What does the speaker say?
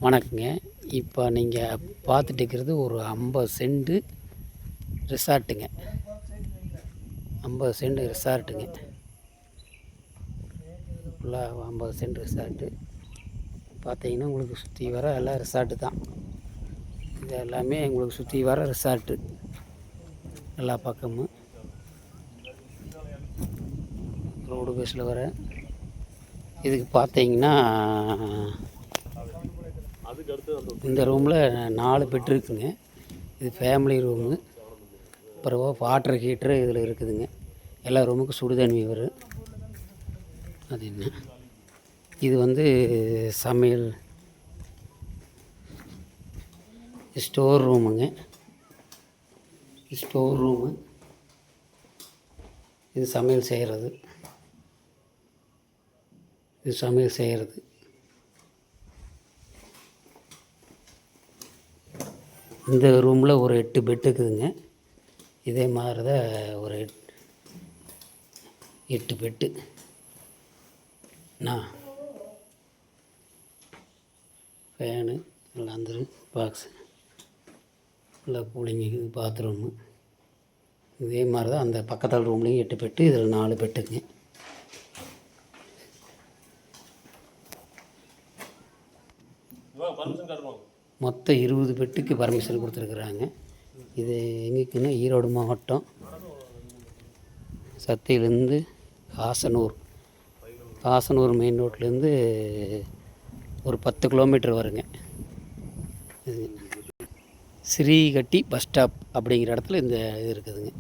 வணக்கங்க. இப்போ நீங்கள் பார்த்துட்டு இருக்கிறது ஒரு 50 சென்ட் ரிசார்ட்டுங்க. 50 சென்ட் ரிசார்ட்டுங்க. ஃபுல்லாக 50 சென்ட் ரிசார்ட்டு. பார்த்தீங்கன்னா உங்களுக்கு சுற்றி வர எல்லாம் ரிசார்ட்டு தான். இது எல்லாமே உங்களுக்கு சுற்றி வர ரிசார்ட்டு எல்லா பக்கமும். ரோடு பேஸில் வர இதுக்கு பார்த்தீங்கன்னா இந்த ரூமில் 4 பெட் இருக்குங்க. இது ஃபேமிலி ரூமு. அப்புறம் வாட்டர் ஹீட்ரு இதில் இருக்குதுங்க. எல்லா ரூமுக்கும் சுடு தண்ணி வரும். அது என்ன, இது வந்து சமையல் ஸ்டோர் ரூமுங்க. Store room. இது சமையல் செய்கிறது. இது சமையல் செய்கிறது. இந்த ரூமில் ஒரு 8 பெட் இருக்குதுங்க. இதே மாதிரி தான் ஒரு 8 பெட்டு. ஃபேனு எல்லாம் வந்துரு பாக்ஸு நல்லா கூலிங்கு. இது பாத்ரூமு. இதே மாதிரி தான் அந்த பக்கத்தில் ரூம்லேயும் 8 பெட்டு, இதில் 4 பெட்டுங்க. மொத்தம் 20 பெட்டுக்கு பர்மிஷன் கொடுத்துருக்குறாங்க. இது எங்கேக்குன்னா ஈரோடு மாவட்டம் சத்தியிலேருந்து காசனூர் மெயின் ரோட்லேருந்து ஒரு 10 கிலோமீட்டர் வருங்க. இது ஸ்ரீகட்டி பஸ் ஸ்டாப் அப்படிங்கிற இடத்துல இந்த இது இருக்குதுங்க.